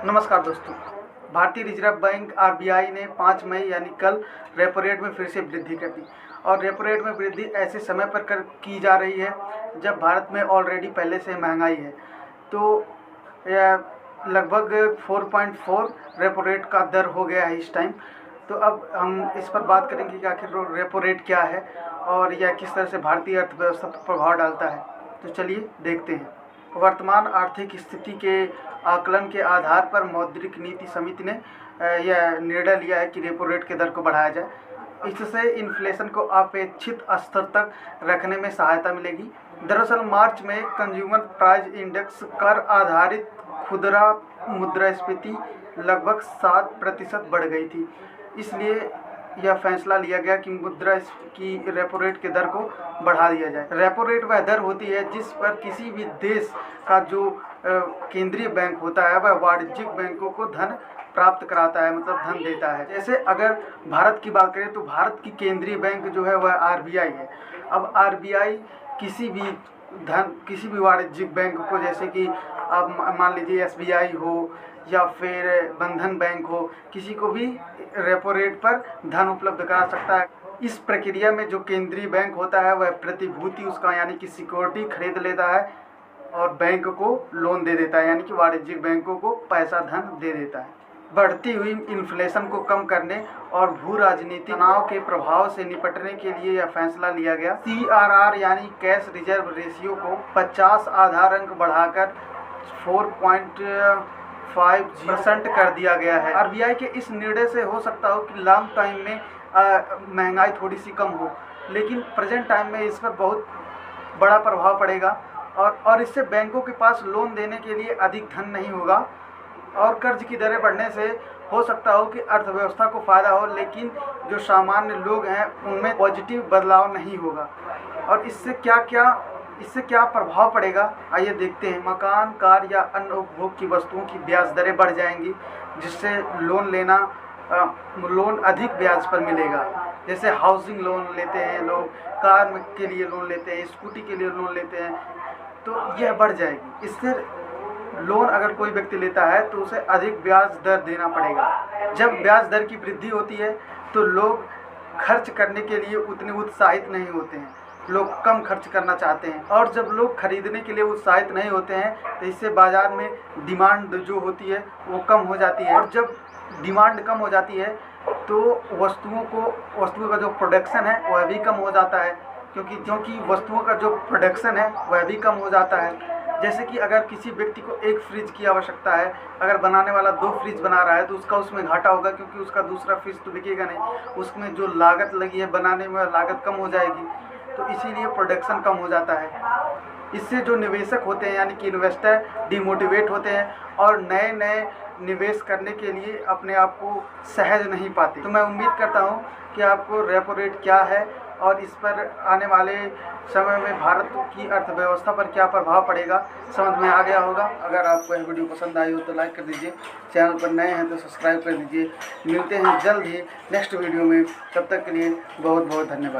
नमस्कार दोस्तों। भारतीय रिजर्व बैंक आरबीआई ने 5 मई यानी कल रेपो रेट में फिर से वृद्धि कर दी और रेपो रेट में वृद्धि ऐसे समय पर की जा रही है जब भारत में ऑलरेडी पहले से महंगाई है। तो लगभग 4.4 रेपो रेट का दर हो गया है इस टाइम। तो अब हम इस पर बात करेंगे कि आखिर रेपो रेट क्या है और यह किस तरह से भारतीय अर्थव्यवस्था पर प्रभाव डालता है। तो चलिए देखते हैं। वर्तमान आर्थिक स्थिति के आकलन के आधार पर मौद्रिक नीति समिति ने यह निर्णय लिया है कि रेपो रेट के दर को बढ़ाया जाए। इससे इन्फ्लेशन को अपेक्षित स्तर तक रखने में सहायता मिलेगी। दरअसल मार्च में कंज्यूमर प्राइस इंडेक्स कर आधारित खुदरा मुद्रास्फीति लगभग 7% बढ़ गई थी। इसलिए यह फैसला लिया गया कि मुद्रा की रेपो रेट के दर को बढ़ा दिया जाए। रेपो रेट वह दर होती है जिस पर किसी भी देश का जो केंद्रीय बैंक होता है वह वाणिज्यिक बैंकों को धन प्राप्त कराता है, मतलब धन देता है। जैसे अगर भारत की बात करें तो भारत की केंद्रीय बैंक जो है वह आरबीआई है। अब आरबीआई किसी भी वाणिज्यिक बैंक को, जैसे कि आप मान लीजिए एसबीआई हो या फिर बंधन बैंक हो, किसी को भी रेपो रेट पर धन उपलब्ध करा सकता है। इस प्रक्रिया में जो केंद्रीय बैंक होता है वह प्रतिभूति उसका यानी कि सिक्योरिटी खरीद लेता है और बैंक को लोन दे देता है, यानी कि वाणिज्यिक बैंकों को पैसा धन दे देता है। बढ़ती हुई इन्फ्लेशन को कम करने और भू राजनीतिक तनाव के प्रभाव से निपटने के लिए यह फैसला लिया गया। CRR यानी कैश रिजर्व रेशियो को 50 आधार अंक बढ़ाकर 4.50% कर दिया गया है। आरबीआई के इस निर्णय से हो सकता हो कि लॉन्ग टाइम में महंगाई थोड़ी सी कम हो, लेकिन प्रेजेंट टाइम में इस पर बहुत बड़ा प्रभाव पड़ेगा और इससे बैंकों के पास लोन देने के लिए अधिक धन नहीं होगा और कर्ज की दरें बढ़ने से हो सकता हो कि अर्थव्यवस्था को फ़ायदा हो, लेकिन जो सामान्य लोग हैं उनमें पॉजिटिव बदलाव नहीं होगा। और इससे क्या प्रभाव पड़ेगा, आइए देखते हैं। मकान, कार या अन्य उपभोग की वस्तुओं की ब्याज दरें बढ़ जाएंगी, जिससे लोन अधिक ब्याज पर मिलेगा। जैसे हाउसिंग लोन लेते हैं लोग, कार के लिए लोन लेते हैं, स्कूटी के लिए लोन लेते हैं, तो यह बढ़ जाएगी। इससे लोन अगर कोई व्यक्ति लेता है तो उसे अधिक ब्याज दर देना पड़ेगा। जब ब्याज दर की वृद्धि होती है तो लोग खर्च करने के लिए उतने उत्साहित नहीं होते हैं, लोग कम खर्च करना चाहते हैं। और जब लोग खरीदने के लिए उत्साहित नहीं होते हैं तो इससे बाज़ार में डिमांड जो होती है वो कम हो जाती है, और जब डिमांड कम हो जाती है तो वस्तुओं का जो प्रोडक्शन है वह भी कम हो जाता है, क्योंकि वस्तुओं का जो प्रोडक्शन है वह भी कम हो जाता है। जैसे कि अगर किसी व्यक्ति को एक फ्रिज की आवश्यकता है, अगर बनाने वाला 2 फ्रिज बना रहा है तो उसका उसमें घाटा होगा, क्योंकि उसका दूसरा फ्रिज तो बिकेगा नहीं। उसमें जो लागत लगी है बनाने में लागत कम हो जाएगी, तो इसीलिए प्रोडक्शन कम हो जाता है। इससे जो निवेशक होते हैं यानी कि इन्वेस्टर डिमोटिवेट होते हैं और नए निवेश करने के लिए अपने आप को सहज नहीं पाते। तो मैं उम्मीद करता हूँ कि आपको रेपो रेट क्या है और इस पर आने वाले समय में भारत की अर्थव्यवस्था पर क्या प्रभाव पड़ेगा समझ में आ गया होगा। अगर आपको यह वीडियो पसंद आई हो तो लाइक कर दीजिए, चैनल पर नए हैं तो सब्सक्राइब कर दीजिए। मिलते हैं जल्द ही नेक्स्ट वीडियो में, तब तक के लिए बहुत बहुत धन्यवाद।